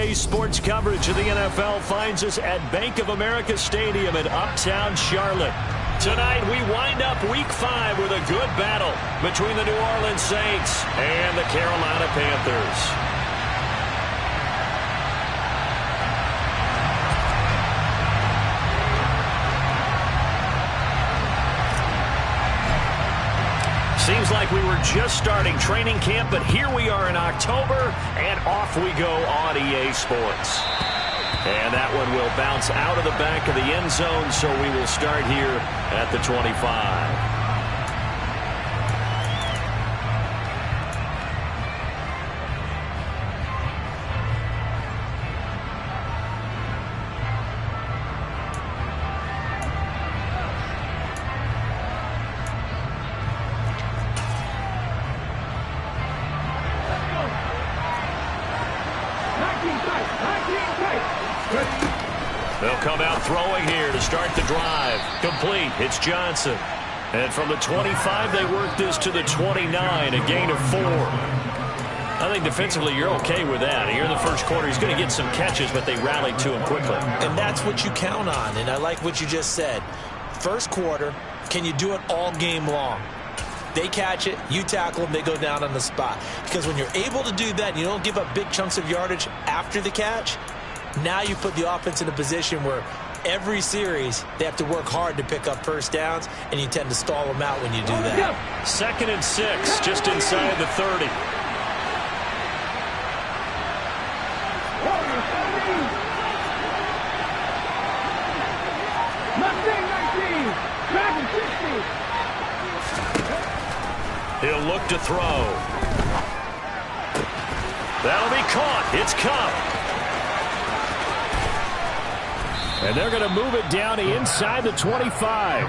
Today's sports coverage of the NFL finds us at Bank of America Stadium in Uptown Charlotte. Tonight, we wind up Week 5 with a good battle between the New Orleans Saints and the Carolina Panthers. Seems like we were just starting training camp, but here we are in October, and off we go on EA Sports. And that one will bounce out of the back of the end zone, so we will start here at the 25. They'll come out throwing here to start the drive. Complete. It's Johnson. And from the 25, they work this to the 29, a gain of 4. I think defensively you're okay with that. Here in the first quarter, he's going to get some catches, but they rallied to him quickly. And that's what you count on, and I like what you just said. First quarter, can you do it all game long? They catch it, you tackle them, they go down on the spot. Because when you're able to do that, you don't give up big chunks of yardage after the catch. Now you put the offense in a position where every series they have to work hard to pick up first downs, and you tend to stall them out when you do that. 2nd and 6, just inside the 30. He'll look to throw. That'll be caught. It's Kupp. And they're going to move it down to inside the 25.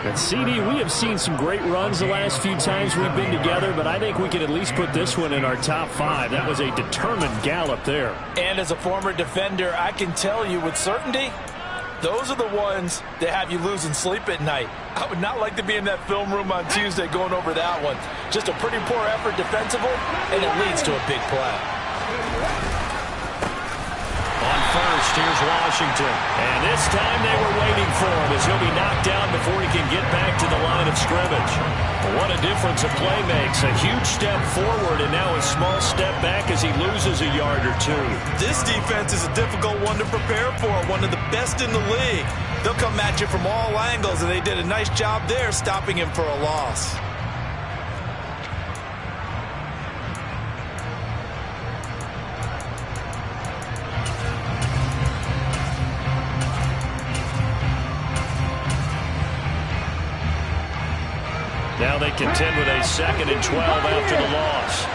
And CD, we have seen some great runs the last few times we've been together, but I think we can at least put this one in our top 5. That was a determined gallop there. And as a former defender, I can tell you with certainty, those are the ones that have you losing sleep at night. I would not like to be in that film room on Tuesday going over that one. Just a pretty poor effort defensively, and it leads to a big play. On first, here's Washington. And this time they were waiting for him as he'll be knocked down before he can get back to the line of scrimmage. What a difference a play makes. A huge step forward and now a small step back as he loses a yard or 2. This defense is a difficult one to prepare for, one of the best in the league. They'll come at you from all angles, and they did a nice job there stopping him for a loss. Now they contend with a 2nd and 12 after the loss.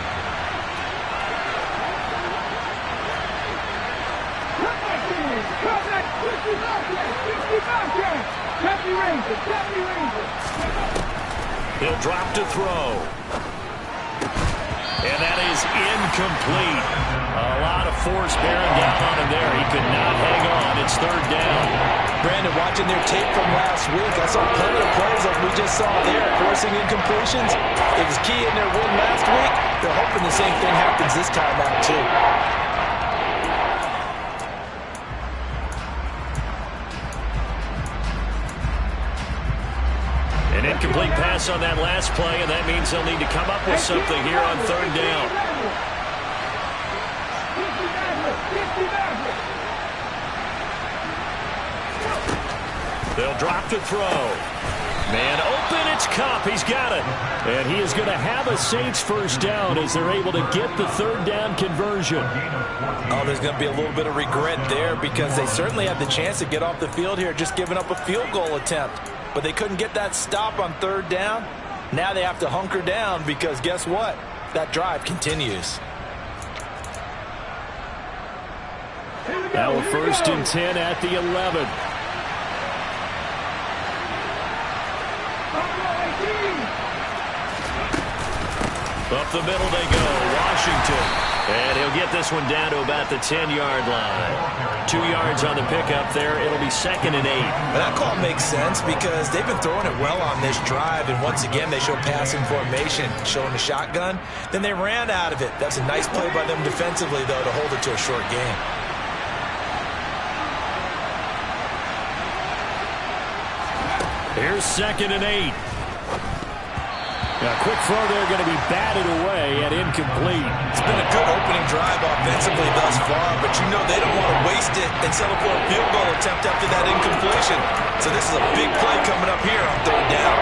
He'll drop to throw. And that is incomplete. A lot of force bearing down on him there. He could not hang on. It's 3rd down. Brandon, watching their tape from last week, I saw plenty of plays like we just saw there, forcing incompletions. It was key in their win last week. They're hoping the same thing happens this time out, too. An incomplete pass on that last play, and that means they'll need to come up with something here on 3rd down. They'll drop to throw. Man open, it's Kupp. He's got it. And he is going to have a Saints first down as they're able to get the 3rd down conversion. Oh, there's going to be a little bit of regret there because they certainly had the chance to get off the field here, just giving up a field goal attempt. But they couldn't get that stop on 3rd down. Now they have to hunker down because guess what? That drive continues. Now a 1st and 10 at the 11. Up the middle they go. Washington. And he'll get this one down to about the 10-yard line. 2 yards on the pickup there. It'll be 2nd and 8. But that call makes sense because they've been throwing it well on this drive. And once again, they show passing formation, showing the shotgun. Then they ran out of it. That's a nice play by them defensively, though, to hold it to a short game. Here's 2nd and 8. A quick throw there, going to be batted away and incomplete. It's been a good opening drive offensively thus far, but you know they don't want to waste it and settle for a field goal attempt after that incompletion. So this is a big play coming up here on 3rd down.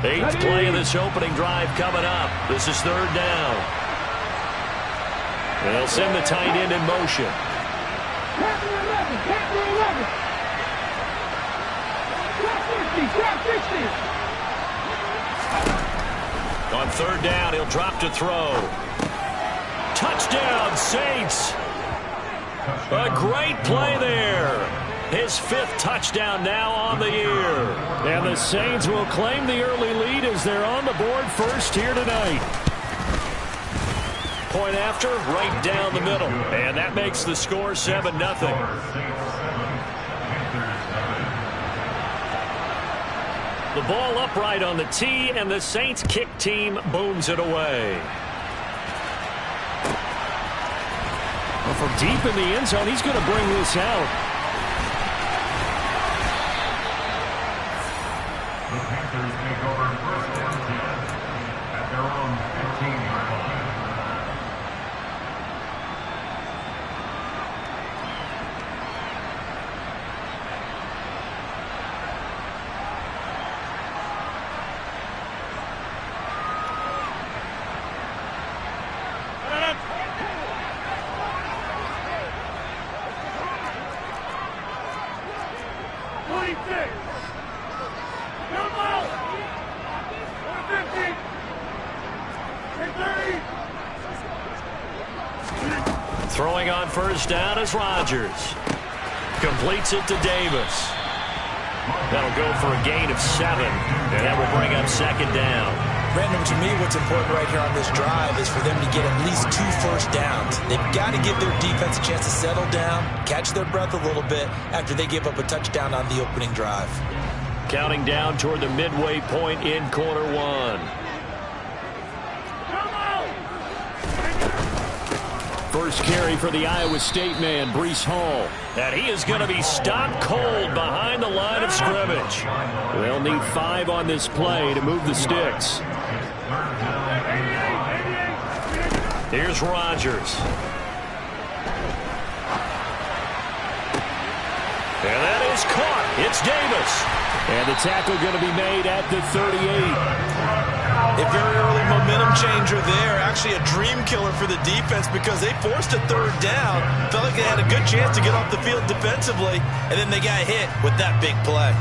Eighth play of this opening drive coming up. This is 3rd down. They'll send the tight end in motion. On 3rd down, he'll drop to throw. Touchdown, Saints. A great play there. His 5th touchdown now on the year. And the Saints will claim the early lead as they're on the board first here tonight. Point after, right down the middle. And that makes the score 7-0. The ball upright on the tee, and the Saints kick team booms it away. Well, from deep in the end zone, he's going to bring this out. The Panthers take over 1st and 10 at their own 15-yard line. Throwing on 1st down is Rodgers. Completes it to Davis. That'll go for a gain of 7, and that will bring up 2nd down. Brandon, to me, what's important right here on this drive is for them to get at least 2 first downs. They've got to give their defense a chance to settle down, catch their breath a little bit after they give up a touchdown on the opening drive. Counting down toward the midway point in quarter 1. First carry for the Iowa State man, Breece Hall. And he is going to be stopped cold behind the line of scrimmage. They'll need 5 on this play to move the sticks. Here's Rodgers. And that is caught. It's Davis. And the tackle going to be made at the 38. A very early momentum changer there. Actually a dream killer for the defense because they forced a 3rd down. Felt like they had a good chance to get off the field defensively, and then they got hit with that big play.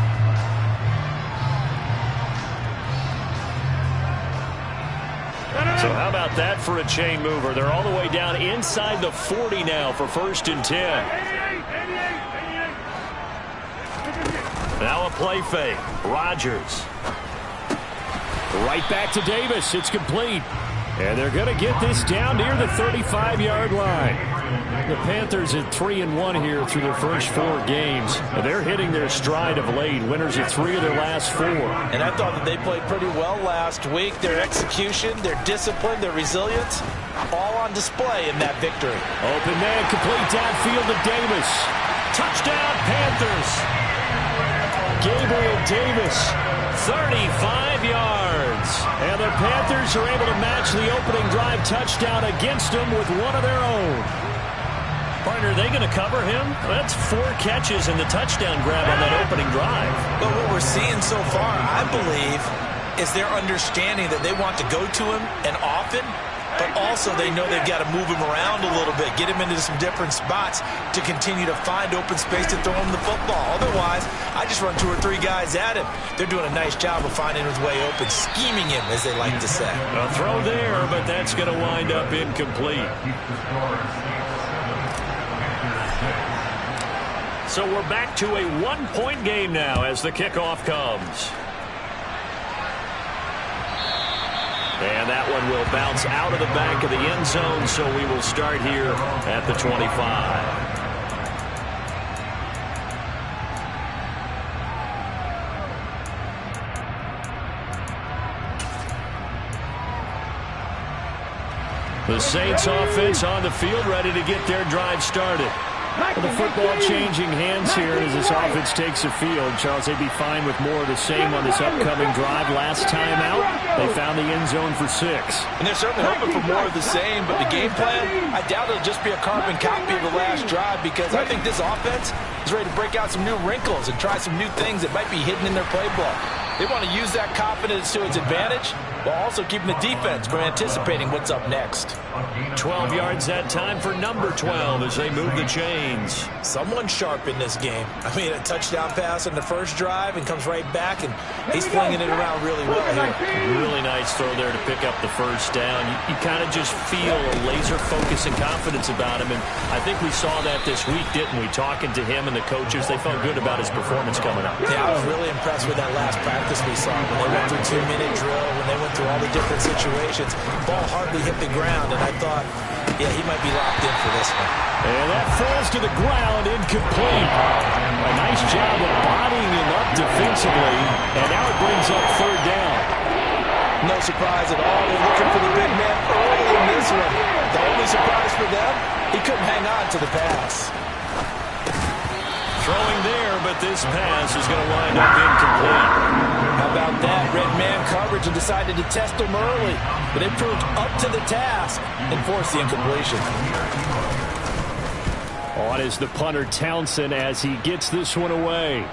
So how about that for a chain mover? They're all the way down inside the 40 now for 1st and 10. Now a play fake. Rodgers. Right back to Davis. It's complete. And they're going to get this down near the 35-yard line. The Panthers at 3-1 here through their first 4 games. They're hitting their stride of late. Winners of 3 of their last 4. And I thought that they played pretty well last week. Their execution, their discipline, their resilience, all on display in that victory. Open man, complete downfield to Davis. Touchdown, Panthers. Gabriel Davis, 35 yards. And the Panthers are able to match the opening drive touchdown against them with one of their own. Partner, are they going to cover him? That's 4 catches and the touchdown grab on that opening drive. But what we're seeing so far, I believe, is their understanding that they want to go to him and often, but also they know they've got to move him around a little bit, get him into some different spots to continue to find open space to throw him the football. Otherwise, I just run 2 or 3 guys at him. They're doing a nice job of finding his way open, scheming him, as they like to say. A throw there, but that's going to wind up incomplete. So we're back to a one-point game now as the kickoff comes. And that one will bounce out of the back of the end zone, so we will start here at the 25. The Saints offense on the field, ready to get their drive started. The football changing hands here as this offense takes the field. Charles, they'd be fine with more of the same on this upcoming drive. Last time out, they found the end zone for 6. And they're certainly hoping for more of the same, but the game plan, I doubt it'll just be a carbon copy of the last drive, because I think this offense is ready to break out some new wrinkles and try some new things that might be hidden in their playbook. They want to use that confidence to its advantage while also keeping the defense from anticipating what's up next. 12 yards that time for number 12 as they move the chains. Someone sharp in this game. I mean, a touchdown pass on the first drive and comes right back, and he's flinging it around really well here. Really nice throw there to pick up the first down. You kind of just feel a laser focus and confidence about him, and I think we saw that this week, didn't we? Talking to him and the coaches, they felt good about his performance coming up. Yeah, I was really impressed with that last practice we saw when they went through 2-minute drill, when they went through all the different situations. Ball hardly hit the ground, and I thought, yeah, he might be locked in for this one. And that falls to the ground, incomplete. A nice job of bodying him up defensively, and now it brings up third down. No surprise at all. They're looking for the big man early in this one. The only surprise for them, he couldn't hang on to the pass. Throwing there, but this pass is going to wind up incomplete. How about that? Red man coverage and decided to test him early, but it proved up to the task and forced the incompletion. On is the punter Townsend as he gets this one away.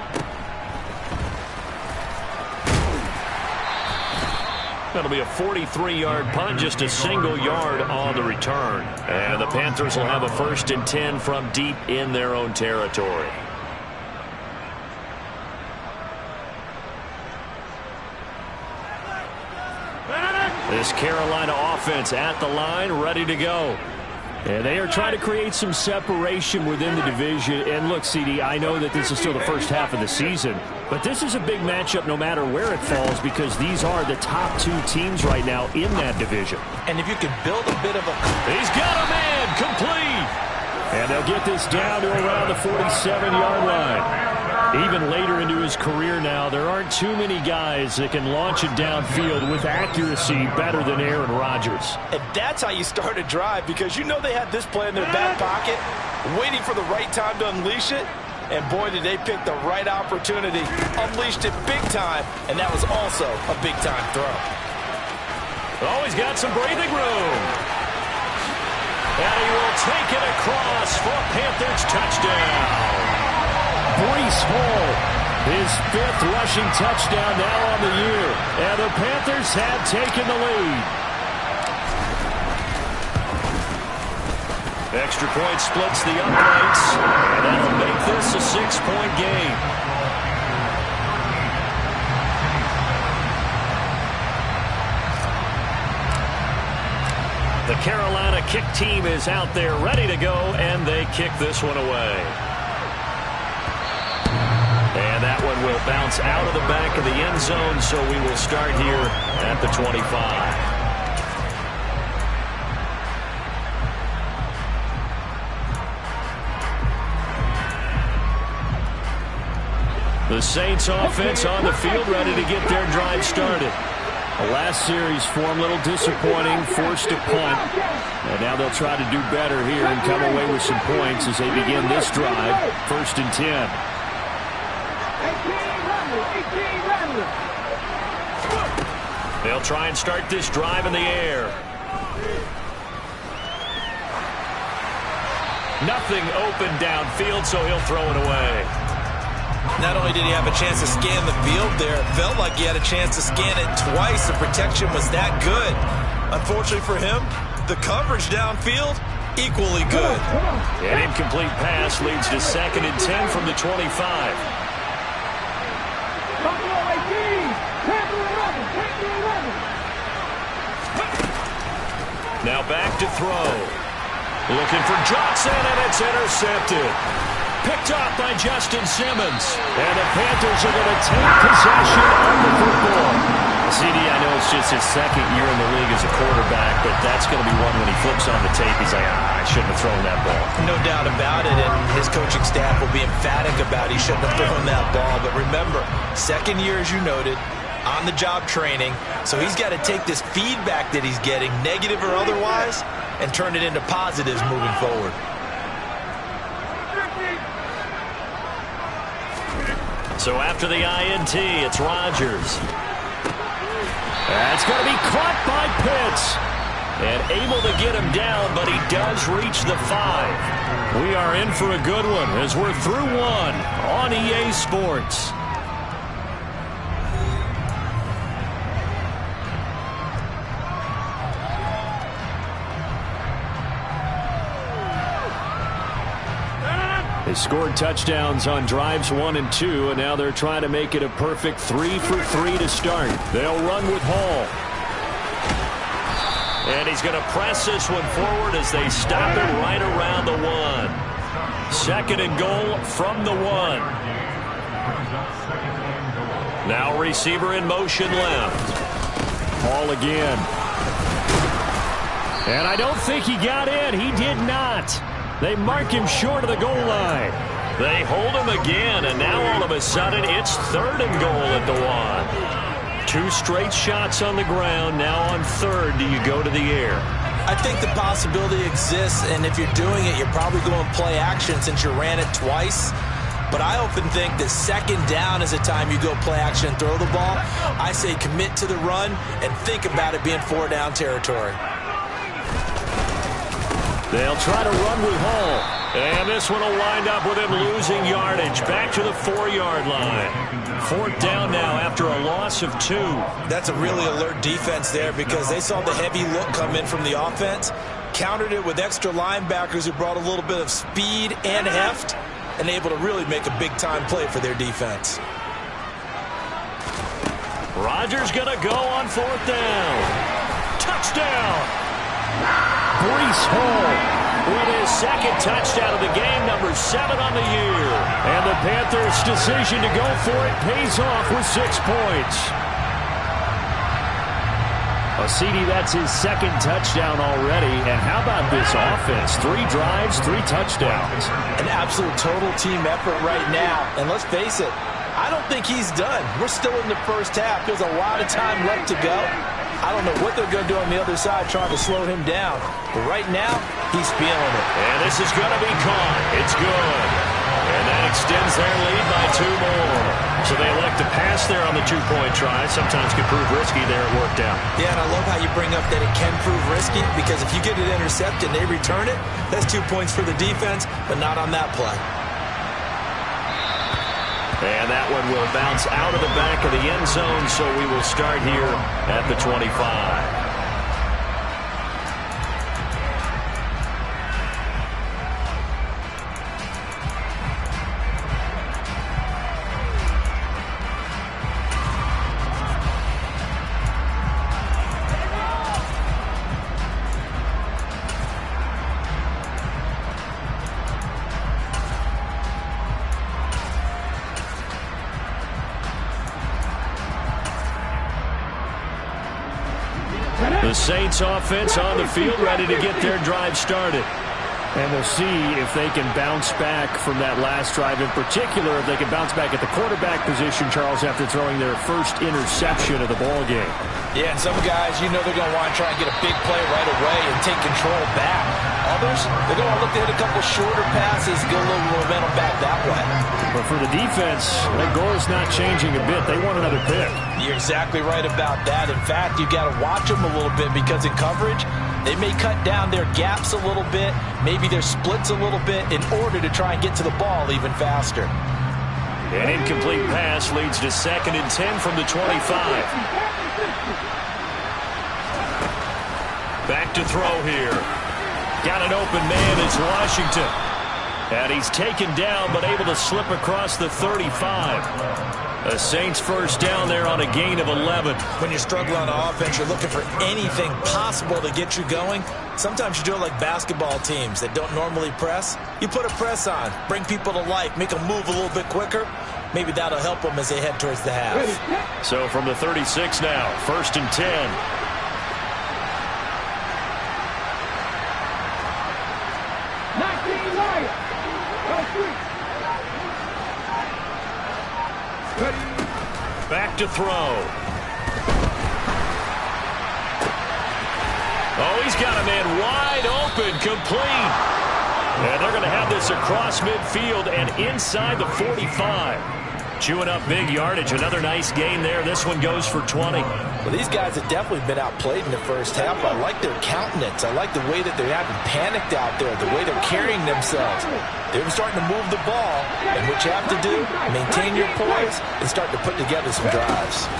That'll be a 43-yard punt, just a single yard on the return. And the Panthers will have a 1st and 10 from deep in their own territory. This Carolina offense at the line, ready to go. And they are trying to create some separation within the division. And look, CD, I know that this is still the first half of the season, but this is a big matchup no matter where it falls, because these are the top 2 teams right now in that division. And if you can build a bit of a... He's got a man, complete. And they'll get this down to around the 47-yard line. Even later into his career now, there aren't too many guys that can launch it downfield with accuracy better than Aaron Rodgers. And that's how you start a drive, because you know they had this play in their back pocket, waiting for the right time to unleash it. And boy, did they pick the right opportunity. Unleashed it big time, and that was also a big-time throw. Oh, he's got some breathing room. And he will take it across for a Panthers touchdown. Breece Hall, his 5th rushing touchdown now on the year. And the Panthers have taken the lead. Extra point splits the uprights, and that'll make this a 6-point game. The Carolina kick team is out there ready to go, and they kick this one away. And that one will bounce out of the back of the end zone, so we will start here at the 25. The Saints offense on the field, ready to get their drive started. The last series form a little disappointing, forced a punt. And now they'll try to do better here and come away with some points as they begin this drive, 1st and 10. They'll try and start this drive in the air. Nothing open downfield, so he'll throw it away. Not only did he have a chance to scan the field there, it felt like he had a chance to scan it twice. The protection was that good. Unfortunately for him, the coverage downfield, equally good. An incomplete pass leads to 2nd and 10 from the 25. Now back to throw. Looking for Johnson, and it's intercepted. Picked off by Justin Simmons. And the Panthers are going to take possession of the football. CD, I know it's just his second year in the league as a quarterback, but that's going to be one when he flips on the tape, he's like, I shouldn't have thrown that ball. No doubt about it, and his coaching staff will be emphatic about he shouldn't have thrown that ball. But remember, second year, as you noted, on-the-job training, so he's got to take this feedback that he's getting, negative or otherwise, and turn it into positives moving forward. So after the INT, it's Rodgers. That's going to be caught by Pitts. And able to get him down, but he does reach the 5. We are in for a good one as we're through one on EA Sports. They scored touchdowns on drives 1 and 2, and now they're trying to make it a perfect 3 for 3 to start. They'll run with Hall. And he's going to press this one forward as they stop it right around the 1. 2nd and goal from the 1. Now receiver in motion left. Hall again. And I don't think he got in. He did not. They mark him short of the goal line. They hold him again, and now all of a sudden it's 3rd and goal at the 1. 2 straight shots on the ground. Now on 3rd, do you go to the air? I think the possibility exists, and if you're doing it, you're probably going play action since you ran it twice. But I often think that 2nd down is the time you go play action and throw the ball. I say commit to the run and think about it being 4-down territory. They'll try to run with Hall. And this one will wind up with him losing yardage. Back to the 4-yard line. 4th down now after a loss of 2. That's a really alert defense there because they saw the heavy look come in from the offense, countered it with extra linebackers who brought a little bit of speed and heft, and able to really make a big-time play for their defense. Rodgers going to go on 4th down. Touchdown! Breece Hall with his 2nd touchdown of the game, number 7 on the year. And the Panthers' decision to go for it pays off with 6 points. CD, that's his 2nd touchdown already. And how about this offense? 3 drives, 3 touchdowns. An absolute total team effort right now. And let's face it, I don't think he's done. We're still in the first half. There's a lot of time left to go. I don't know what they're going to do on the other side trying to slow him down. But right now, he's feeling it. And this is going to be caught. It's good. And that extends their lead by 2 more. So they elect to pass there on the 2-point try. Sometimes can prove risky. There it worked out. Yeah, and I love how you bring up that it can prove risky because if you get it intercepted and they return it, that's 2 points for the defense, but not on that play. And that one will bounce out of the back of the end zone, so we will start here at the 25. The Saints offense on the field, ready to get their drive started. And we'll see if they can bounce back from that last drive. In particular, if they can bounce back at the quarterback position, Charles, after throwing their first interception of the ball game. Yeah, and some guys, you know they're going to want to try and get a big play right away and take control back. Others, they're going to look to hit a couple shorter passes, get a little momentum back that way. But for the defense, that goal is not changing a bit. They want another pick. You're exactly right about that. In fact, you've got to watch them a little bit because in coverage, they may cut down their gaps a little bit, maybe their splits a little bit in order to try and get to the ball even faster. An incomplete pass leads to 2nd and 10 from the 25. Back to throw here. Got an open man is Washington. And he's taken down but able to slip across the 35. A Saints first down there on a gain of 11. When you struggle on offense, you're looking for anything possible to get you going. Sometimes you do it like basketball teams that don't normally press. You put a press on, bring people to life, make them move a little bit quicker. Maybe that'll help them as they head towards the half. So from the 36 now, 1st and 10. Back to throw. Oh, he's got a man wide open, complete. And they're going to have this across midfield and inside the 45. Chewing up big yardage. Another nice gain there. This one goes for 20. Well, these guys have definitely been outplayed in the first half. I like their countenance. I like the way that they haven't panicked out there, the way they're carrying themselves. They're starting to move the ball, and what you have to do, maintain your poise and start to put together some drives.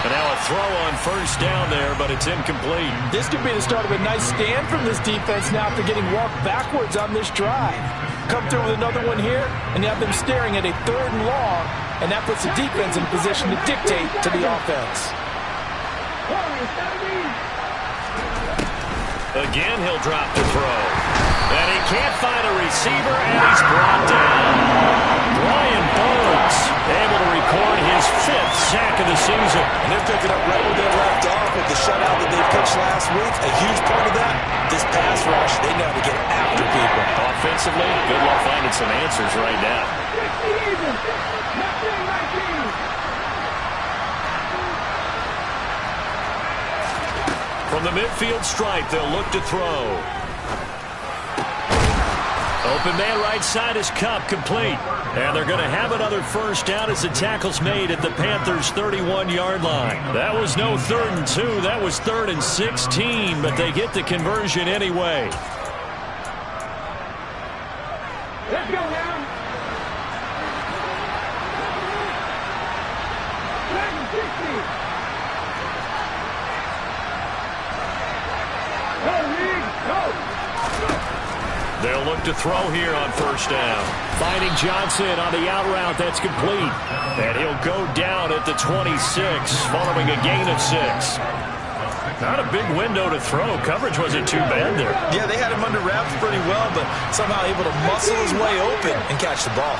And now a throw on first down there, but it's incomplete. This could be the start of a nice stand from this defense now after getting walked backwards on this drive. Come through with another one here, and you have them staring at a 3rd and long, and that puts the defense in a position to dictate to the offense. Again, he'll drop the throw. And he can't find a receiver, and he's brought down. Brian Burns able to record his 5th sack of the season. And they're picking up right where they left off with the shutout that they pitched last week. A huge part of that, this pass rush. They know how to get after people. Offensively, good luck finding some answers right now. From the midfield stripe, they'll look to throw. Open man right side is Kupp, complete. And they're going to have another first down as the tackle's made at the Panthers' 31-yard line. That was no 3rd and 2. That was 3rd and 16, but they get the conversion anyway. Let's go now. They'll look to throw here on first down. Finding Johnson on the out route. That's complete. And he'll go down at the 26 following a gain of 6. Not a big window to throw. Coverage wasn't too bad there. Yeah, they had him under wraps pretty well, but somehow able to muscle his way open and catch the ball.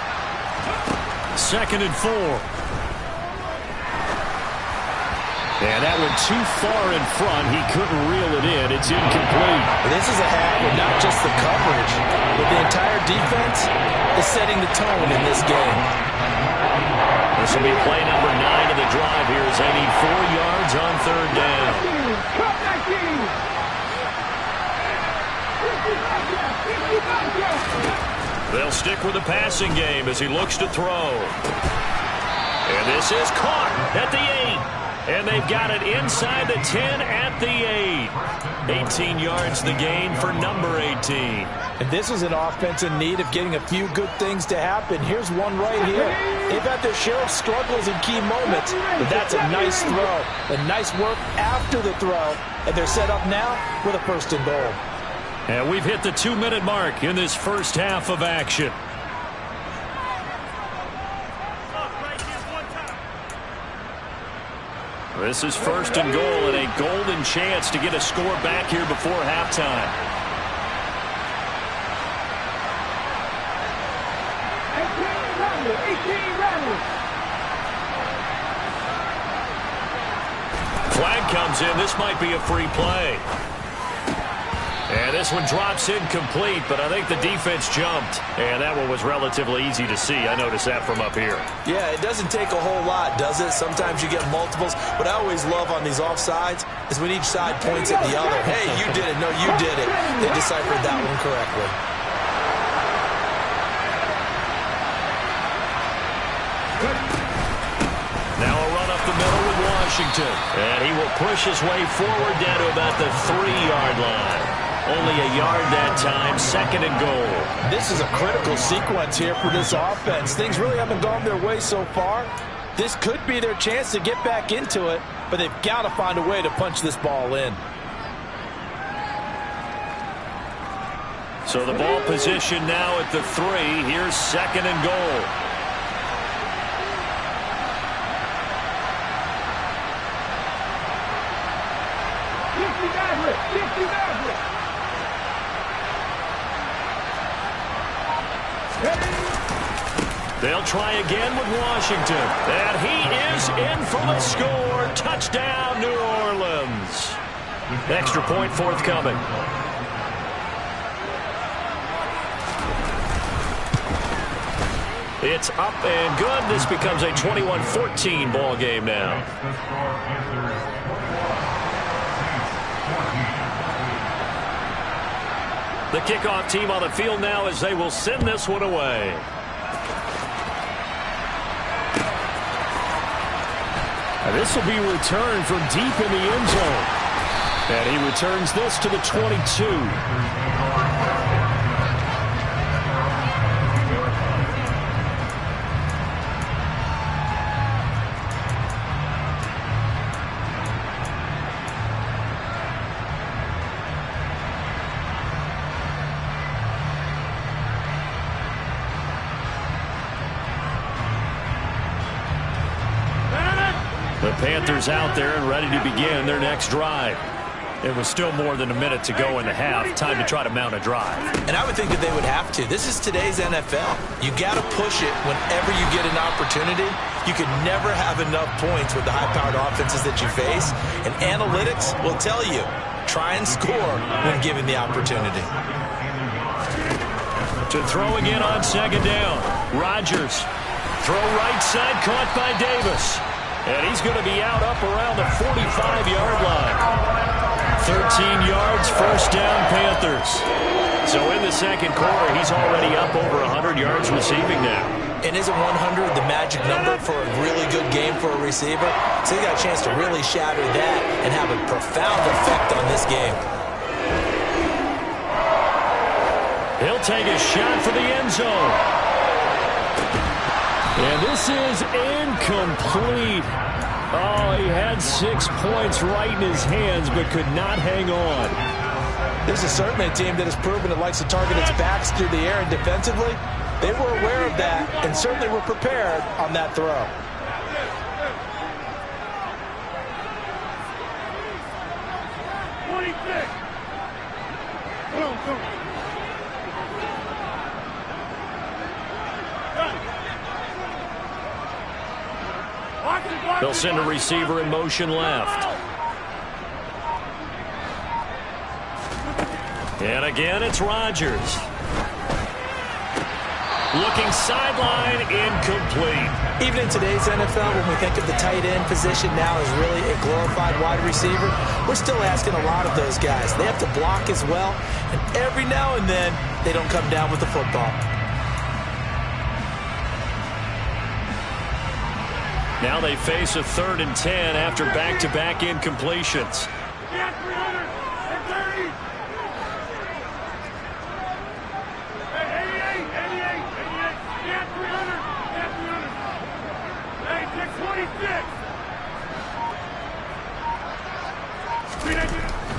2nd and 4. And that one too far in front. He couldn't reel it in. It's incomplete. This is a half where not just the coverage, but the entire defense is setting the tone in this game. This will be play number 9 of the drive here as they need 4 yards on 3rd down. They'll stick with the passing game as he looks to throw. And this is caught at the 8. And they've got it inside the 10 at the 8. 18 yards the gain for number 18. And this is an offense in need of getting a few good things to happen. Here's one right here. They've had their share of struggles in key moments, but that's a nice throw. A nice work after the throw. And they're set up now with a 1st and goal. And we've hit the 2-minute mark in this first half of action. This is 1st and goal and a golden chance to get a score back here before halftime. Flag comes in. This might be a free play. And this one drops incomplete, but I think the defense jumped. And that one was relatively easy to see. I noticed that from up here. Yeah, it doesn't take a whole lot, does it? Sometimes you get multiples. What I always love on these offsides is when each side points at the other. Hey, you did it. No, you did it. They deciphered that one correctly. Now a run up the middle with Washington. And he will push his way forward down to about the 3-yard line. Only a yard that time, 2nd and goal. This is a critical sequence here for this offense. Things really haven't gone their way so far. This could be their chance to get back into it, but they've got to find a way to punch this ball in. So the ball position now at the 3. Here's 2nd and goal. They'll try again with Washington. And he is in for the score. Touchdown, New Orleans. Extra point forthcoming. It's up and good. This becomes a 21-14 ball game now. The kickoff team on the field now as they will send this one away. And this will be returned from deep in the end zone. And he returns this to the 22. The Panthers out there and ready to begin their next drive. It was still more than a minute to go in the half. Time to try to mount a drive. And I would think that they would have to. This is today's NFL. You got to push it whenever you get an opportunity. You can never have enough points with the high-powered offenses that you face. And analytics will tell you, try and score when given the opportunity. To throw again on 2nd down. Rodgers. Throw right side, caught by Davis. And he's going to be out up around the 45-yard line. 13 yards, 1st down, Panthers. So in the 2nd quarter, he's already up over 100 yards receiving now. And isn't 100 the magic number for a really good game for a receiver? So he got a chance to really shatter that and have a profound effect on this game. He'll take a shot for the end zone. And this is incomplete. Oh, he had 6 points right in his hands, but could not hang on. This is certainly a team that has proven it likes to target its backs through the air and defensively. They were aware of that and certainly were prepared on that throw. They'll send a receiver in motion left. And again, it's Rodgers. Looking sideline, incomplete. Even in today's NFL, when we think of the tight end position now as really a glorified wide receiver, we're still asking a lot of those guys. They have to block as well, and every now and then, they don't come down with the football. Now they face a 3rd and 10 after back-to-back incompletions.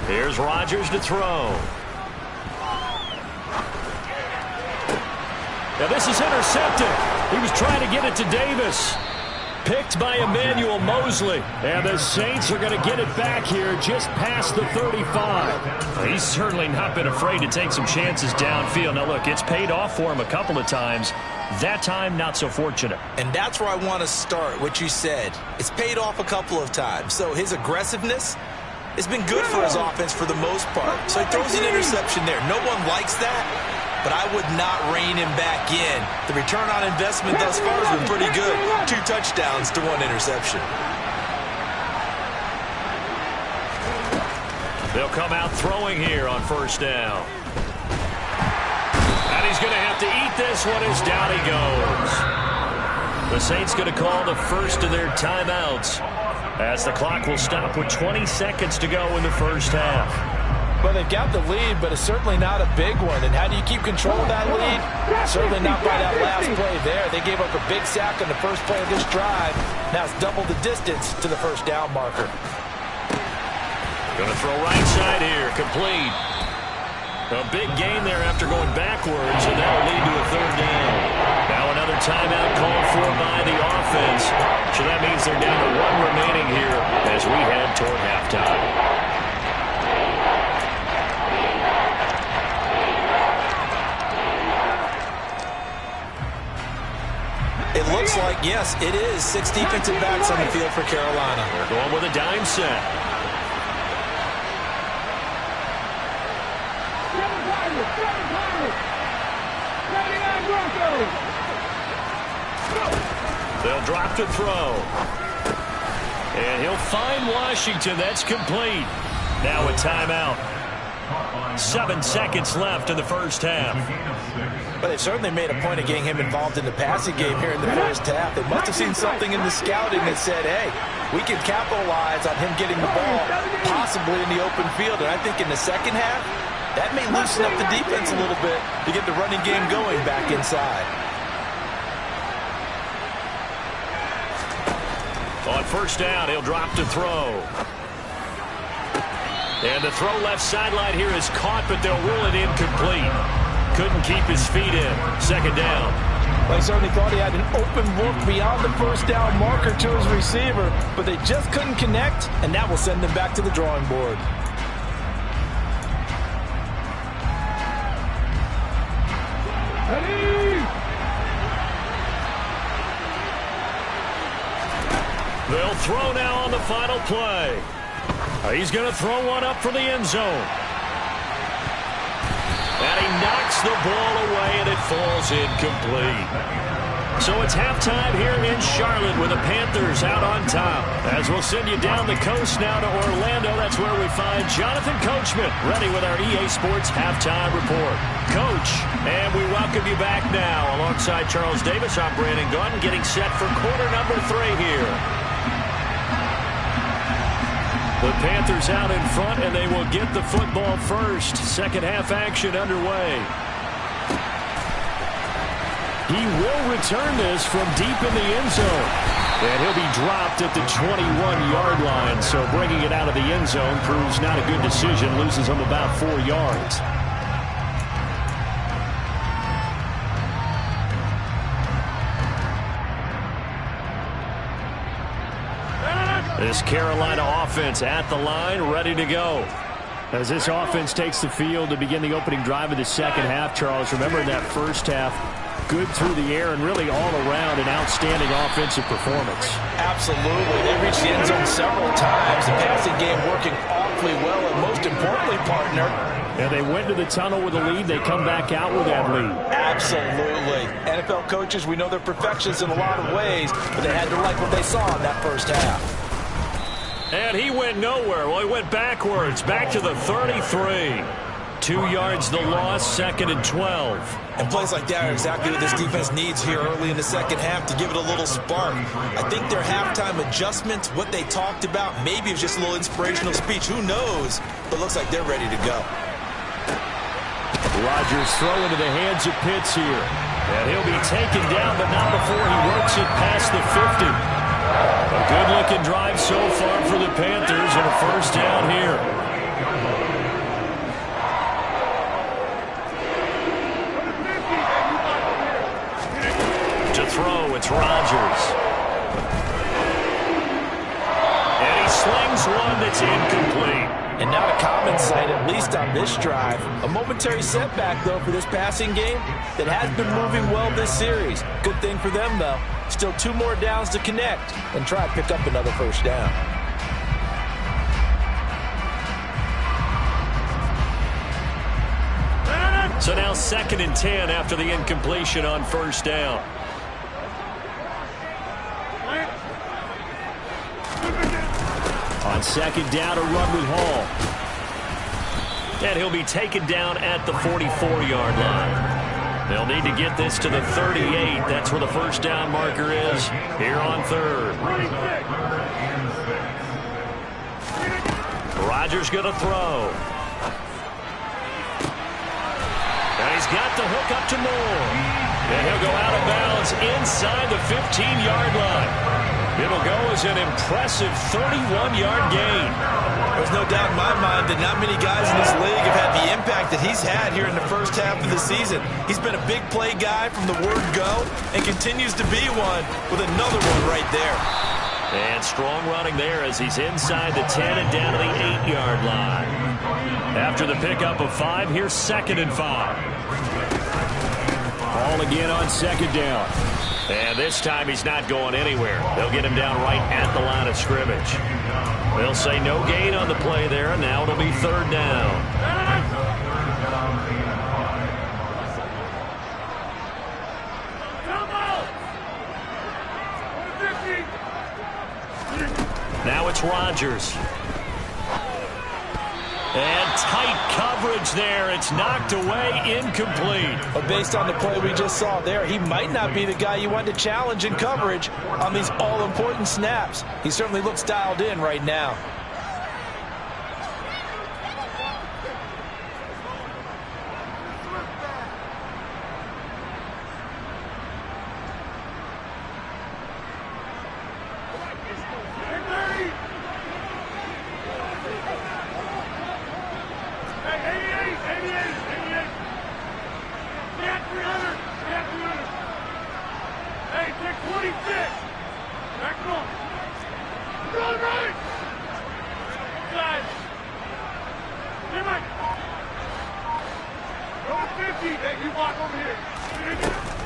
Here's Rodgers to throw. Now this is intercepted. He was trying to get it to Davis. Picked by Emmanuel Mosley. And the Saints are going to get it back here just past the 35. He's certainly not been afraid to take some chances downfield. Now, look, it's paid off for him a couple of times. That time, not so fortunate. And that's where I want to start, what you said. It's paid off a couple of times. So his aggressiveness has been good for his offense for the most part. So he throws an interception there. No one likes that. But I would not rein him back in. The return on investment thus far has been pretty good. 2 touchdowns to 1 interception. They'll come out throwing here on 1st down. And he's going to have to eat this one as down he goes. The Saints going to call the first of their timeouts as the clock will stop with 20 seconds to go in the 1st half. Well, they've got the lead, but it's certainly not a big one. And how do you keep control of that lead? Certainly not by that last play there. They gave up a big sack on the first play of this drive. Now it's double the distance to the 1st down marker. Going to throw right side here, complete. A big gain there after going backwards, and that will lead to a third down. Now another timeout called for by the offense. So that means they're down to one remaining here as we head toward halftime. It looks like, yes, it is 6 defensive backs on the field for Carolina. They're going with a dime set. They'll drop to throw. And he'll find Washington. That's complete. Now a timeout. 7 seconds left in the first half. But they certainly made a point of getting him involved in the passing game here in the first half. They must have seen something in the scouting that said, hey, we can capitalize on him getting the ball possibly in the open field. And I think in the second half, that may loosen up the defense a little bit to get the running game going back inside. On first down, he'll drop to throw. And the throw left sideline here is caught, but they'll rule it incomplete. Couldn't keep his feet in. Second down. Well, he certainly thought he had an open look beyond the first down marker to his receiver, but they just couldn't connect, and that will send them back to the drawing board. They'll throw now on the final play. He's going to throw one up for the end zone. And he knocks the ball away, and it falls incomplete. So it's halftime here in Charlotte with the Panthers out on top. As we'll send you down the coast now to Orlando, that's where we find Jonathan Coachman ready with our EA Sports Halftime Report. Coach, and we welcome you back now. Alongside Charles Davis, I'm Brandon Gaudin, getting set for quarter number 3 here. The Panthers out in front, and they will get the football first. Second half action underway. He will return this from deep in the end zone. And he'll be dropped at the 21-yard line. So bringing it out of the end zone proves not a good decision. Loses him about 4 yards. This Carolina offense at the line, ready to go. As this offense takes the field to begin the opening drive of the second half, Charles, remember in that first half, good through the air and really all around an outstanding offensive performance. Absolutely. They reached the end zone several times. The passing game working awfully well, and most importantly, partner. And they went to the tunnel with a lead. They come back out with that lead. Absolutely. NFL coaches, we know they're perfectionists in a lot of ways, but they had to like what they saw in that first half. And he went nowhere. Well, he went backwards, back to the 33. 2 yards the loss, 2nd and 12. And plays like that are exactly what this defense needs here early in the second half to give it a little spark. I think their halftime adjustments, what they talked about, maybe it was just a little inspirational speech. Who knows? But it looks like they're ready to go. Rodgers throw into the hands of Pitts here. And he'll be taken down, but not before he works it past the 50. A good-looking drive so far for the Panthers, and a first down here. To throw, it's Rodgers. And he slings one that's incomplete. And not a common sight, at least on this drive. A momentary setback, though, for this passing game that has been moving well this series. Good thing for them, though. Still 2 more downs to connect and try to pick up another first down. So now 2nd and 10 after the incompletion on first down. On second down, a run with Hall. And he'll be taken down at the 44-yard line. They'll need to get this to the 38. That's where the first down marker is here on third. Rodgers going to throw. And he's got the hook up to Moore. And he'll go out of bounds inside the 15-yard line. It'll go as an impressive 31-yard gain. There's no doubt in my mind that not many guys in this league have had the impact that he's had here in the first half of the season. He's been a big play guy from the word go and continues to be one with another one right there. And strong running there as he's inside the 10 and down to the 8-yard line. After the pickup of 5, here's 2nd and 5. Ball again on 2nd down. And this time he's not going anywhere. They'll get him down right at the line of scrimmage. They'll say no gain on the play there, and now it'll be 3rd down. Now it's Rodgers. And tight coverage there. It's knocked away, incomplete. But based on the play we just saw there, he might not be the guy you want to challenge in coverage on these all-important snaps. He certainly looks dialed in right now.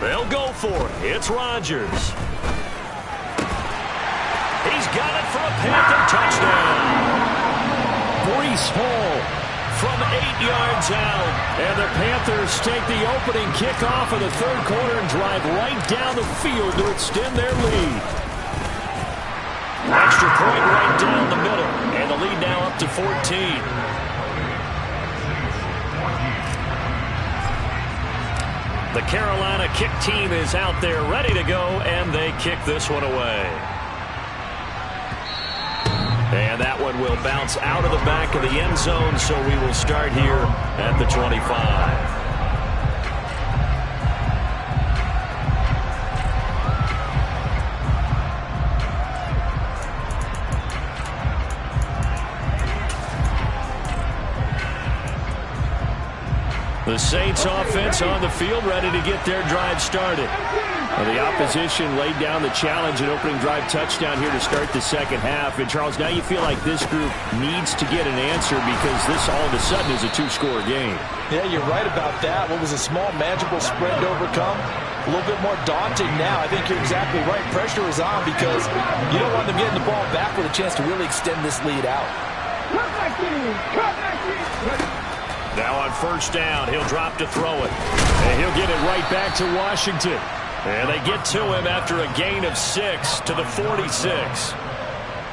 They'll go for it. It's Rodgers. He's got it for a Panther touchdown. Breece Hall From 8 yards out. And the Panthers take the opening kickoff of the 3rd quarter and drive right down the field to extend their lead. Extra point right down the middle. And the lead now up to 14. The Carolina kick team is out there ready to go, and they kick this one away. And that one will bounce out of the back of the end zone, so we will start here at the 25. The Saints offense on the field, ready to get their drive started. Well, the opposition laid down the challenge, an opening drive touchdown here to start the 2nd half. And, Charles, now you feel like this group needs to get an answer because this all of a sudden is a 2-score game. Yeah, you're right about that. What was a small, manageable spread to overcome, a little bit more daunting now. I think you're exactly right. Pressure is on because you don't want them getting the ball back with a chance to really extend this lead out. Now on 1st down, he'll drop to throw it. And he'll get it right back to Washington. And they get to him after a gain of 6 to the 46.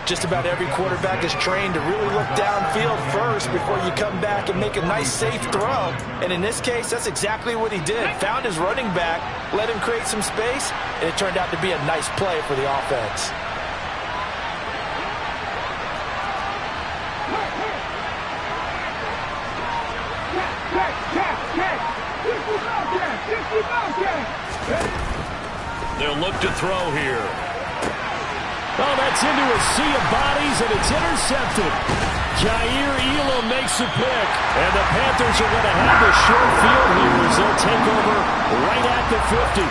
Just about every quarterback is trained to really look downfield first before you come back and make a nice, safe throw. And in this case, that's exactly what he did. Found his running back, let him create some space, and it turned out to be a nice play for the offense. They'll look to throw here. Oh, that's into a sea of bodies, and it's intercepted. Jair Elam makes the pick. And the Panthers are going to have the short field here as they'll take over right at the 50.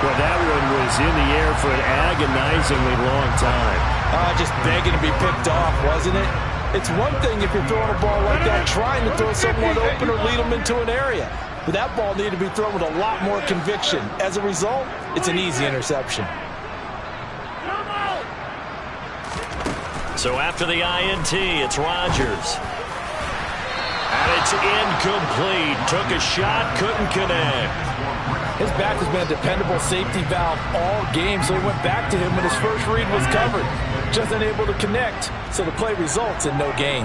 Well, that one was in the air for an agonizingly long time. Just begging to be picked off, wasn't it? It's one thing if you're throwing a ball like that, trying to throw someone open or lead them into an area. But that ball needed to be thrown with a lot more conviction. As a result, it's an easy interception. So after the INT, it's Rodgers. And it's incomplete. Took a shot, couldn't connect. His back has been a dependable safety valve all game, so he went back to him when his first read was covered. Just unable to connect, so the play results in no gain.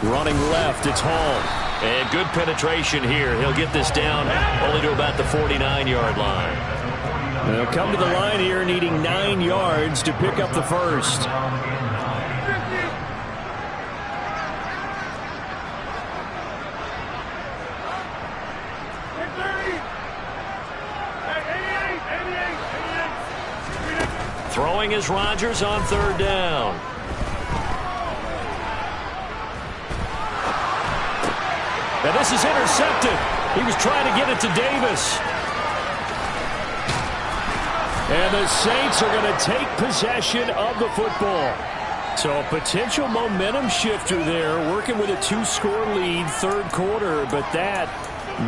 Running left, it's Hall. And good penetration here. He'll get this down only to about the 49-yard line. They'll come to the line here needing 9 yards to pick up the first. Throwing is Rodgers on third down. And this is intercepted. He was trying to get it to Davis. And the Saints are going to take possession of the football. So a potential momentum shifter there, working with a 2-score lead, third quarter, but that,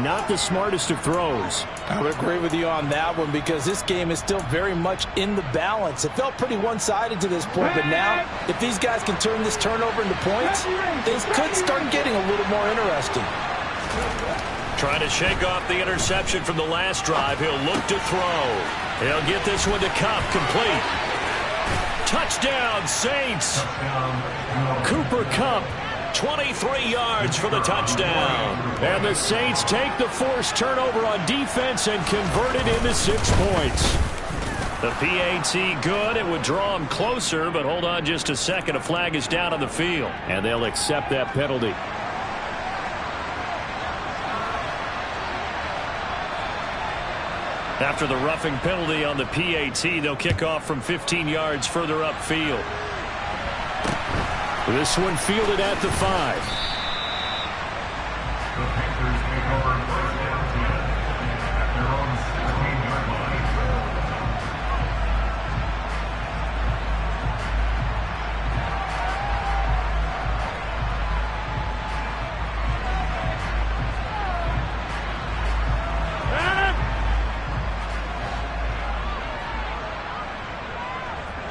not the smartest of throws. I would agree with you on that one because this game is still very much in the balance. It felt pretty one-sided to this point, but now, if these guys can turn this turnover into points, things could start getting a little more interesting. Trying to shake off the interception from the last drive. He'll look to throw. He'll get this one to Kupp, complete. Touchdown, Saints. Cooper Kupp, 23 yards for the touchdown. And the Saints take the forced turnover on defense and convert it into 6 points. The PAT good. It would draw them closer, but hold on just a second. A flag is down on the field. And they'll accept that penalty. After the roughing penalty on the PAT, they'll kick off from 15 yards further upfield. This one fielded at the 5. The Panthers take over first down 10 at their own 16-yard line.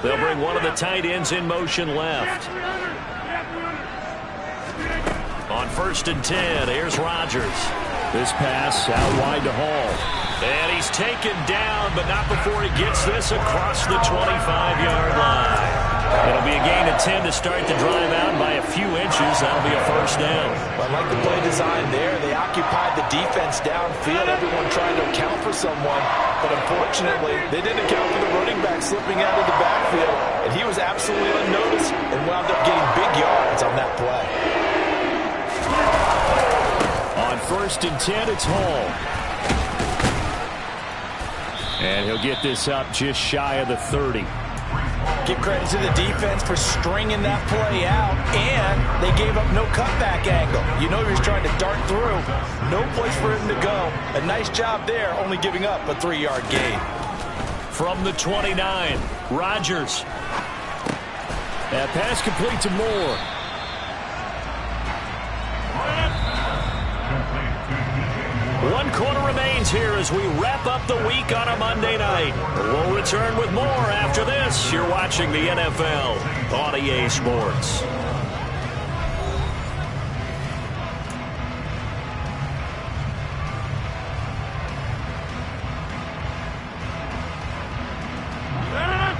They'll bring one of the tight ends in motion left. On 1st and 10, here's Rodgers. This pass out wide to Hall. And he's taken down, but not before he gets this across the 25-yard line. It'll be a gain of 10 to start the drive out by a few inches. That'll be a first down. I like the play design there. They occupied the defense downfield, everyone trying to account for someone. But unfortunately, they didn't account for the running back slipping out of the backfield. And he was absolutely unnoticed and wound up getting big yards on that play. On 1st and 10, it's Hall. And he'll get this up just shy of the 30. Give credit to the defense for stringing that play out, and they gave up no cutback angle. You know he was trying to dart through. No place for him to go. A nice job there, only giving up a 3-yard gain. From the 29, Rodgers. That pass complete to Moore. One quarter remains here as we wrap up the week on a Monday night. We'll return with more after this. You're watching the NFL on EA Sports.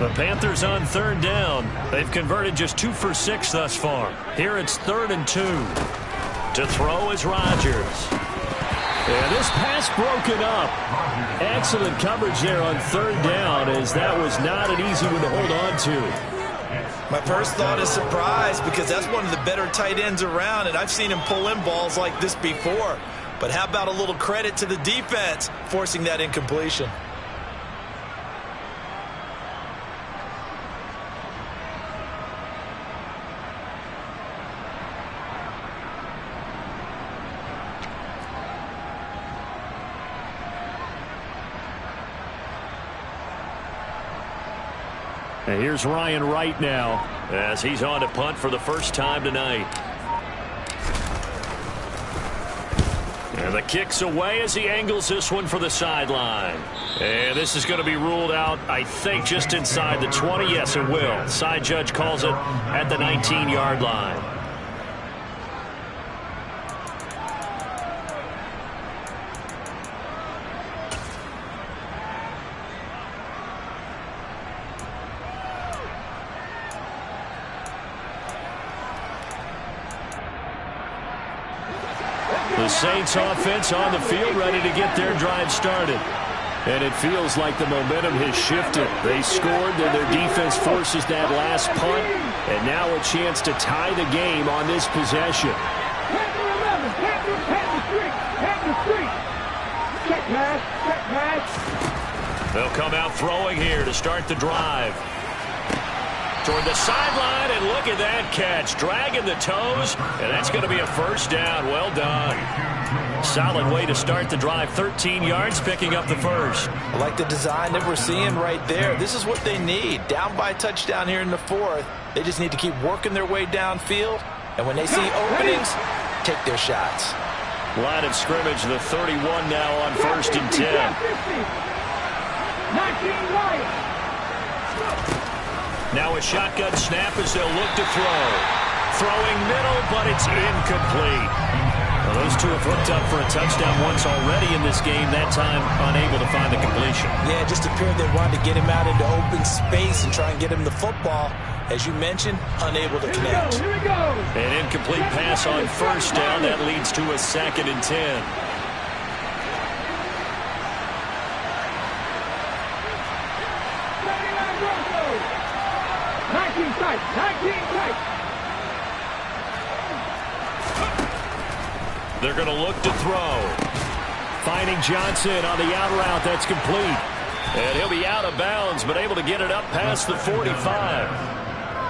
The Panthers on third down. They've converted just 2 for 6 thus far. Here it's 3rd and 2. To throw is Rodgers. And this pass broken up. Excellent coverage there on 3rd down, as that was not an easy one to hold on to. My first thought is surprise, because that's one of the better tight ends around, and I've seen him pull in balls like this before. But how about a little credit to the defense forcing that incompletion? And here's Ryan Wright now, as he's on to punt for the first time tonight. And the kick's away as he angles this one for the sideline. And this is going to be ruled out, I think, just inside the 20. Yes, it will. Side judge calls it at the 19-yard line. The Saints offense on the field, ready to get their drive started. And it feels like the momentum has shifted. They scored, then their defense forces that last punt, and now a chance to tie the game on this possession. They'll come out throwing here to start the drive. toward the sideline, and look at that catch. Dragging the toes, and that's going to be a first down. Well done. Solid way to start the drive. 13 yards, picking up the first. I like the design that we're seeing right there. This is what they need. Down by a touchdown here in the fourth. They just need to keep working their way downfield. And when they see openings, take their shots. Line of scrimmage, the 31 now on 1st and 10. Now a shotgun snap as they'll look to throw. Throwing middle, but it's incomplete. Well, those two have hooked up for a touchdown once already in this game, that time unable to find the completion. Yeah, it just appeared they wanted to get him out into open space and try and get him the football. As you mentioned, unable to connect. An incomplete pass on 1st down. That leads to a 2nd and 10. They're going to look to throw. Finding Johnson on the out route. That's complete. And he'll be out of bounds, but able to get it up past the 45.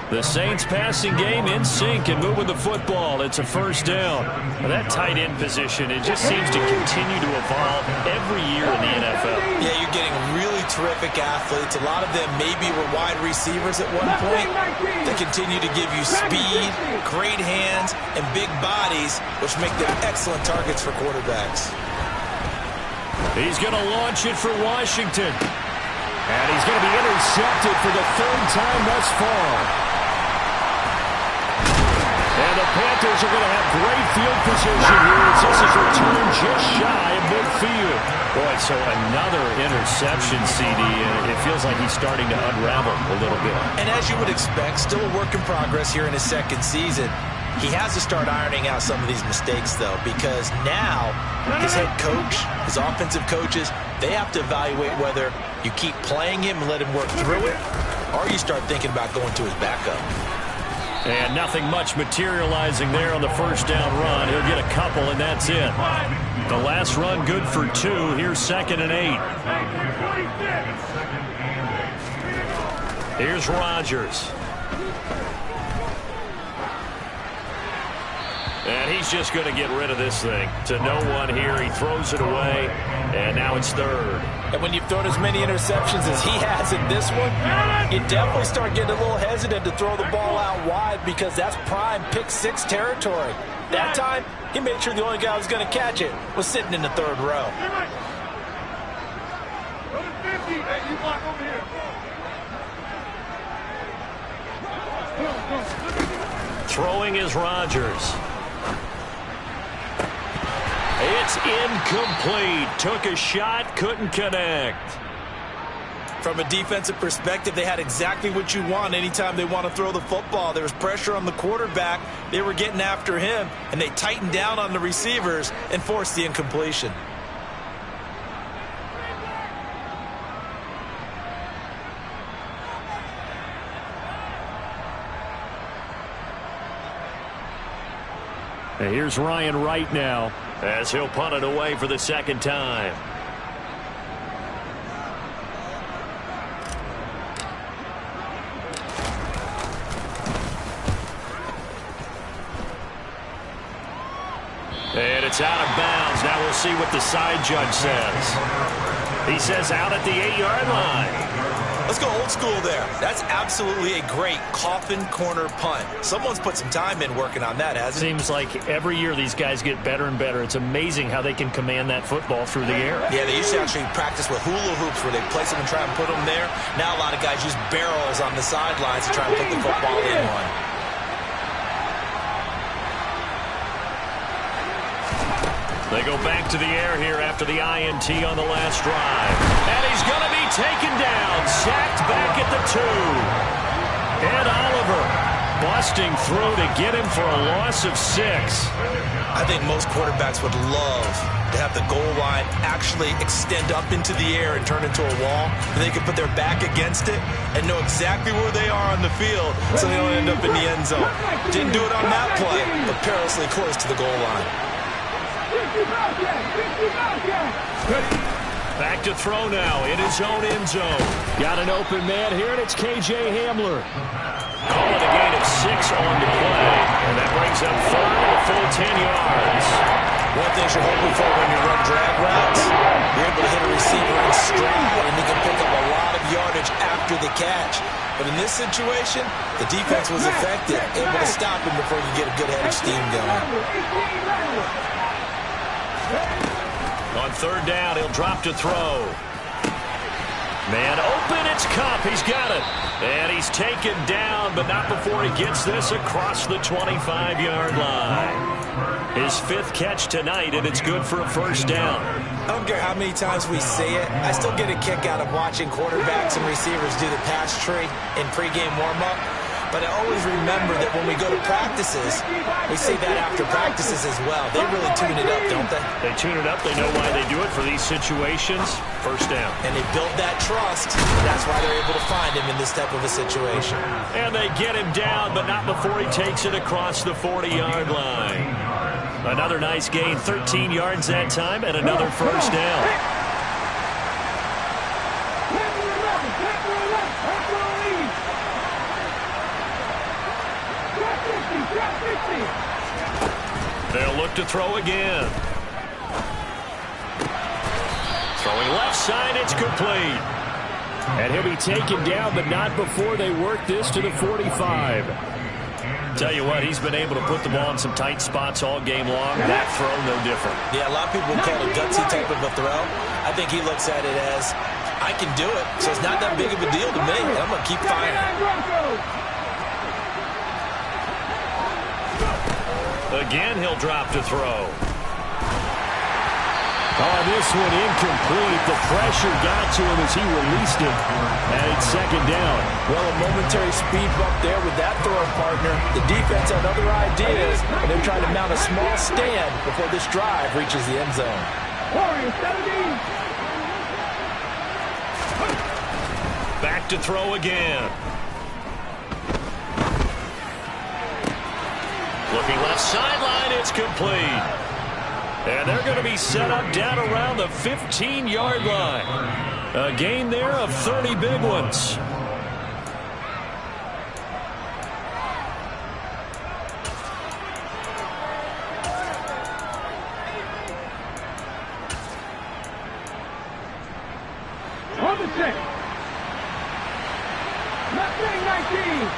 The Saints passing game in sync and moving the football. It's a 1st down. Now that tight end position, it just seems to continue to evolve every year in the NFL. Yeah, you're getting really terrific athletes. A lot of them maybe were wide receivers at one point. They continue to give you speed, great hands, and big bodies, which make them excellent targets for quarterbacks. He's going to launch it for Washington. And he's going to be intercepted for the 3rd time thus far. And the Panthers are going to have great field position here as this is returned just shy of midfield. Boy, so another interception, CD, and it feels like he's starting to unravel a little bit. And as you would expect, still a work in progress here in his 2nd season. He has to start ironing out some of these mistakes, though, because now his head coach, his offensive coaches, they have to evaluate whether you keep playing him and let him work through it, or you start thinking about going to his backup. And nothing much materializing there on the 1st down run. He'll get a couple, and that's it. The last run good for 2. Here's 2nd and 8. Here's Rodgers. And he's just going to get rid of this thing. To no one here. He throws it away, and now it's 3rd. And when you've thrown as many interceptions as he has in this one, you definitely start getting a little hesitant to throw the ball out wide because that's prime pick 6 territory. That time, he made sure the only guy who was going to catch it was sitting in the 3rd row. Throwing is Rodgers. It's incomplete. Took a shot, couldn't connect. From a defensive perspective, they had exactly what you want anytime they want to throw the football. There was pressure on the quarterback. They were getting after him, and they tightened down on the receivers and forced the incompletion. And here's Ryan Wright now as he'll punt it away for the 2nd time. And it's out of bounds. Now we'll see what the side judge says. He says out at the 8-yard line. Let's go old school there. That's absolutely a great coffin corner punt. Someone's put some time in working on that, hasn't it? Seems like every year these guys get better and better. It's amazing how they can command that football through the air. Yeah, they used to actually practice with hula hoops where they place them and try and put them there. Now a lot of guys use barrels on the sidelines to try and put the football in one. They go back to the air here after the INT on the last drive. And he's going to be taken down. Sacked back at the 2. Ed Oliver busting through to get him for a loss of 6. I think most quarterbacks would love to have the goal line actually extend up into the air and turn into a wall. And they can put their back against it and know exactly where they are on the field so they don't end up in the end zone. Didn't do it on that play, but perilously close to the goal line. Back to throw now in his own end zone. Got an open man here, and it's K.J. Hamler. Call it a gain of 6 on the play. And that brings up third and a full 10 yards. One thing you're hoping for when you run drag routes, you're able to hit a receiver in stride, and he can pick up a lot of yardage after the catch. But in this situation, the defense was effective, able to stop him before you get a good head of steam going. On third down, he'll drop to throw. Man open, it's Kupp. He's got it. And he's taken down, but not before he gets this across the 25-yard line. His 5th catch tonight, and it's good for a first down. I don't care how many times we see it. I still get a kick out of watching quarterbacks and receivers do the pass tree in pregame warm-up. But I always remember that when we go to practices, we see that after practices as well. They really tune it up, don't they? They tune it up. They know why they do it for these situations. First down. And they build that trust, and that's why they're able to find him in this type of a situation. And they get him down, but not before he takes it across the 40-yard line. Another nice gain, 13 yards that time, and another first down. They'll look to throw again. Throwing left side, it's complete. And he'll be taken down, but not before they work this to the 45. Tell you what, he's been able to put the ball in some tight spots all game long. That throw, no different. Yeah, a lot of people would call it a gutsy type of a throw. I think he looks at it as, I can do it, so it's not that big of a deal to me. I'm going to keep firing. Again, he'll drop to throw. Oh, this one incomplete. The pressure got to him as he released it. And it's second down. Well, a momentary speed bump there with that throwing partner. The defense had other ideas, and they're trying to mount a small stand before this drive reaches the end zone. Back to throw again. Looking left sideline, it's complete. And they're going to be set up down around the 15-yard line. A gain there of 30 big ones. On the check. Mustang 19.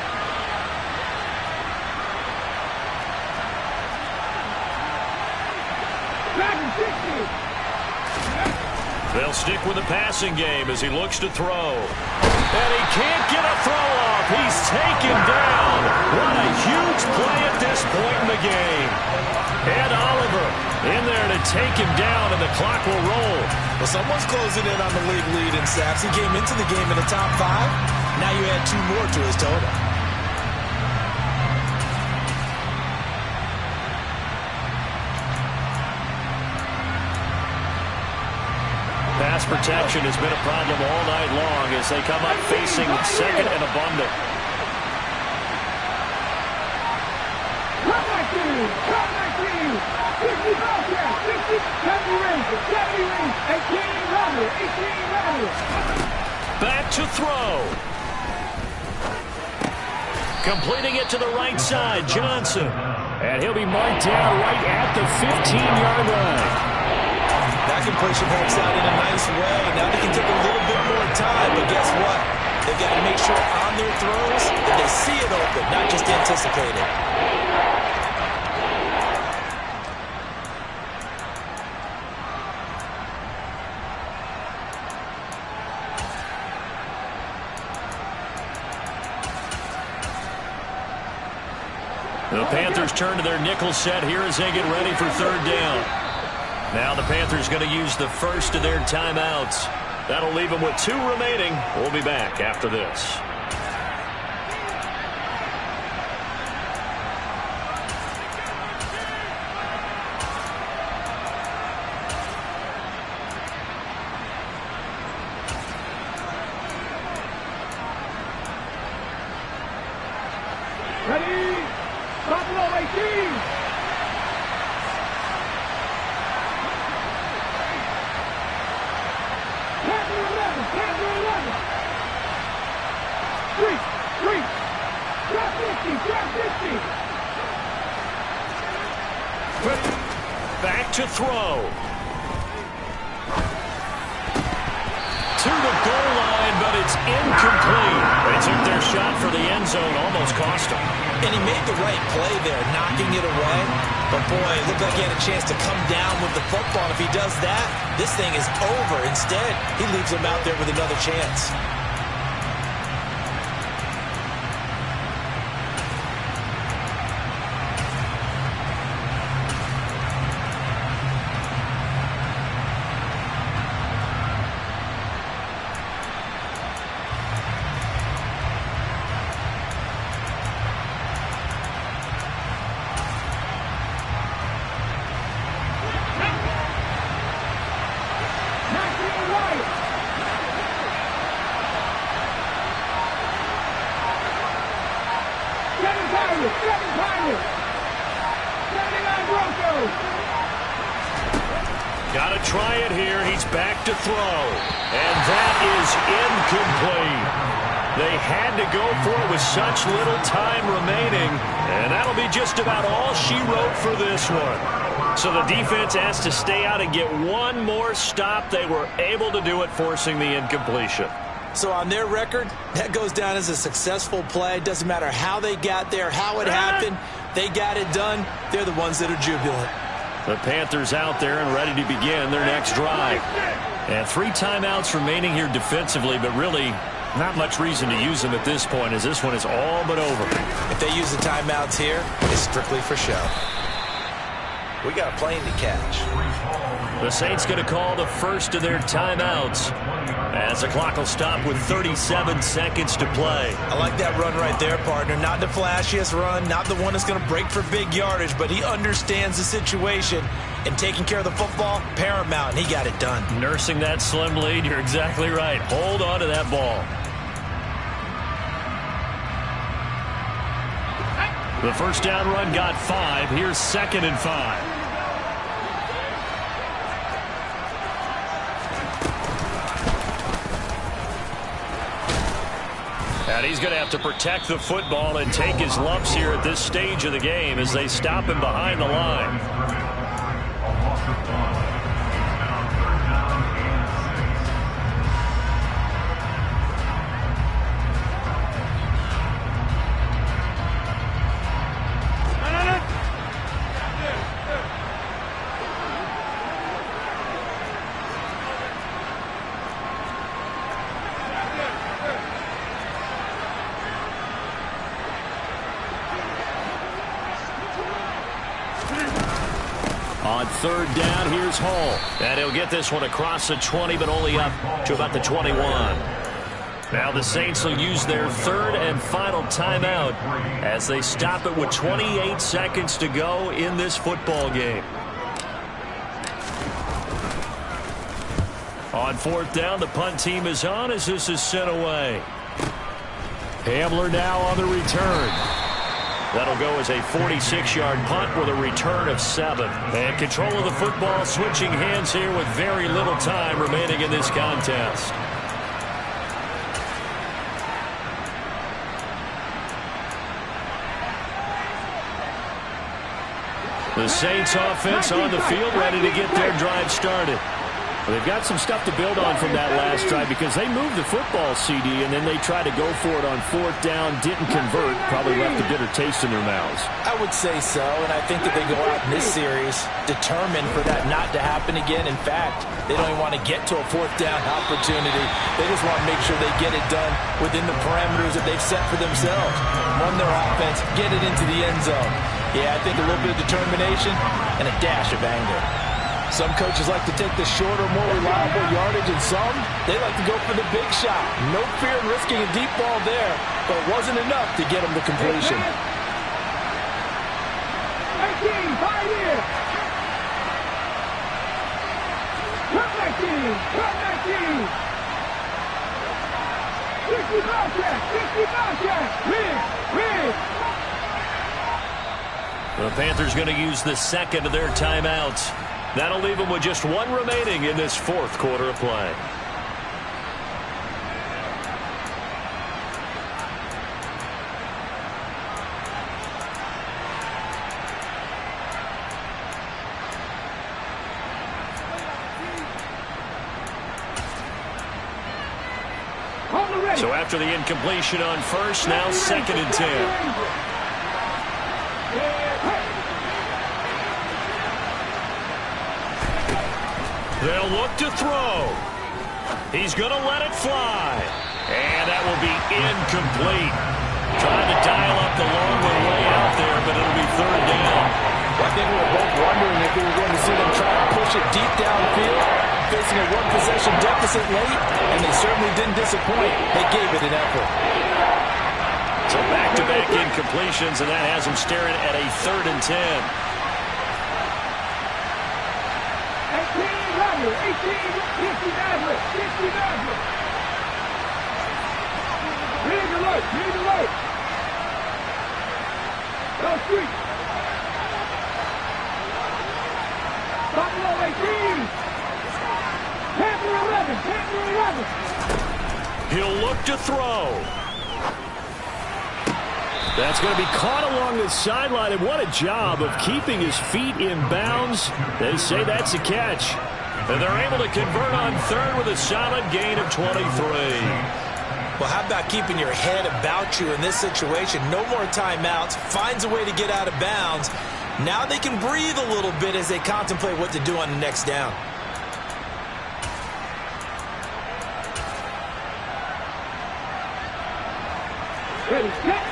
They'll stick with the passing game as he looks to throw. And he can't get a throw off. He's taken down. What a huge play at this point in the game. And Oliver in there to take him down, and the clock will roll. Well, someone's closing in on the league lead in sacks. He came into the game in the top 5. Now you add 2 more to his total. Pass protection has been a problem all night long as they come up facing second and abundant. Back to throw. Completing it to the right side, Johnson. And he'll be marked down right at the 15-yard line. That completion works out in a nice way. Now they can take a little bit more time, but guess what? They've got to make sure on their throws that they see it open, not just anticipate it. The Panthers turn to their nickel set here as they get ready for third down. Now the Panthers going to use the first of their timeouts. That'll leave them with 2 remaining. We'll be back after this. Ready? Buffalo 18. to throw. To the goal line, but it's incomplete. They took their shot for the end zone, almost cost them. And he made the right play there, knocking it away. But, boy, it looked like he had a chance to come down with the football. If he does that, this thing is over. Instead, he leaves him out there with another chance. Got to try it here. He's back to throw. And that is incomplete. They had to go for it with such little time remaining. And that'll be just about all she wrote for this one. So the defense has to stay out and get one more stop. They were able to do it, forcing the incompletion. So on their record, that goes down as a successful play. Doesn't matter how they got there, how it happened. They got it done. They're the ones that are jubilant. The Panthers out there and ready to begin their next drive. And 3 timeouts remaining here defensively, but really not much reason to use them at this point, as this one is all but over. If they use the timeouts here, it's strictly for show. We got a plane to catch. The Saints going to call the first of their timeouts as the clock will stop with 37 seconds to play. I like that run right there, partner. Not the flashiest run, not the one that's going to break for big yardage, but he understands the situation, and taking care of the football, paramount, and he got it done. Nursing that slim lead, you're exactly right. Hold on to that ball. The first down run got 5. Here's 2nd and 5. And he's going to have to protect the football and take his lumps here at this stage of the game as they stop him behind the line. On 3rd down, here's Hall. And he'll get this one across the 20, but only up to about the 21. Now the Saints will use their 3rd and final timeout as they stop it with 28 seconds to go in this football game. On 4th down, the punt team is on as this is sent away. Hamler now on the return. That'll go as a 46-yard punt with a return of 7. And control of the football switching hands here with very little time remaining in this contest. The Saints offense on the field ready to get their drive started. Well, they've got some stuff to build on from that last drive because they moved the football, CD, and then they tried to go for it on 4th down, didn't convert, probably left a bitter taste in their mouths. I would say so, and I think that they go out in this series determined for that not to happen again. In fact, they don't even want to get to a 4th down opportunity. They just want to make sure they get it done within the parameters that they've set for themselves. Run their offense, get it into the end zone. Yeah, I think a little bit of determination and a dash of anger. Some coaches like to take the shorter, more reliable yardage, and some, they like to go for the big shot. No fear in risking a deep ball there, but it wasn't enough to get them to completion. 18, 5 years. Come back team, come back team. 60 Bobcats, win. The Panthers going to use the 2nd of their timeouts. That'll leave them with just 1 remaining in this 4th quarter of play. So after the incompletion on first, now 2nd and 10. They'll look to throw. He's going to let it fly. And that will be incomplete. Trying to dial up the long way out there, but it'll be 3rd down. I think we were both wondering if we were going to see them try to push it deep downfield, facing a one-possession deficit late, and they certainly didn't disappoint. They gave it an effort. So back-to-back incompletions, and that has them staring at a 3rd and 10. 11. He'll look to throw. That's going to be caught along the sideline, and what a job of keeping his feet in bounds. They say that's a catch. And they're able to convert on 3rd with a solid gain of 23. Well, how about keeping your head about you in this situation? No more timeouts. Finds a way to get out of bounds. Now they can breathe a little bit as they contemplate what to do on the next down. Ready, set.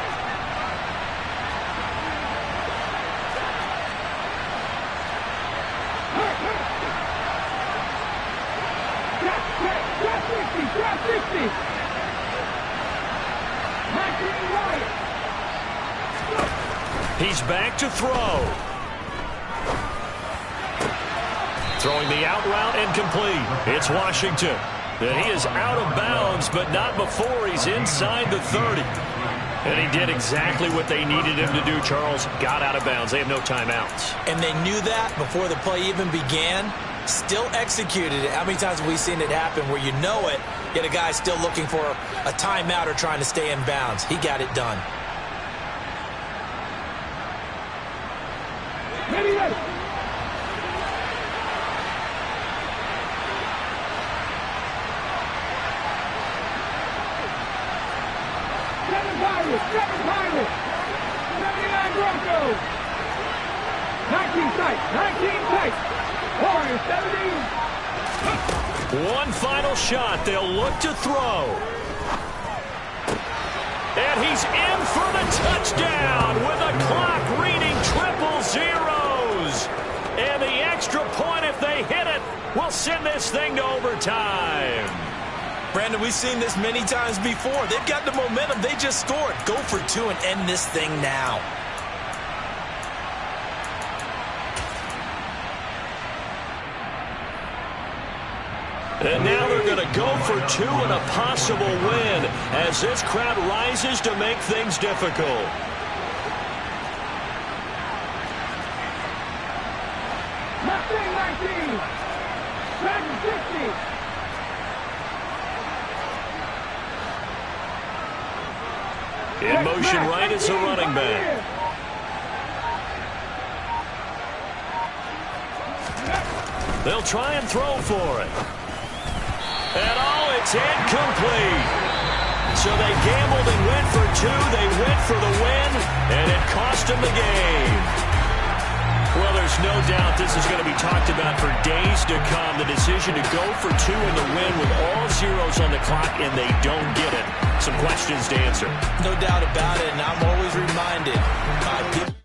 Drop 60. 19 right. He's back to throw. Throwing the out route and complete. It's Washington. And he is out of bounds, but not before he's inside the 30. And he did exactly what they needed him to do, Charles. Got out of bounds. They have no timeouts. And they knew that before the play even began. Still executed it. How many times have we seen it happen where you know it, yet a guy's still looking for a timeout or trying to stay in bounds? He got it done. Ready, ready. Seven Pirates. 79 Broncos. 19 tight. 19 tight. Warriors 17. One final shot. They'll look to throw. And he's in for the touchdown with a clock reading 000. And the extra point, if they hit it, will send this thing to overtime. Brandon, we've seen this many times before. They've got the momentum. They just scored. Go for 2 and end this thing now. And now they're going to go for 2 and a possible win as this crowd rises to make things difficult. Mustang 19. Dragon 60. In motion right is the running back. They'll try and throw for it. And it's incomplete. So they gambled and went for 2. They went for the win, and it cost them the game. Well, there's no doubt this is going to be talked about for days to come. The decision to go for 2 in the win with all zeros on the clock, and they don't get it. Some questions to answer. No doubt about it, and I'm always reminded by people.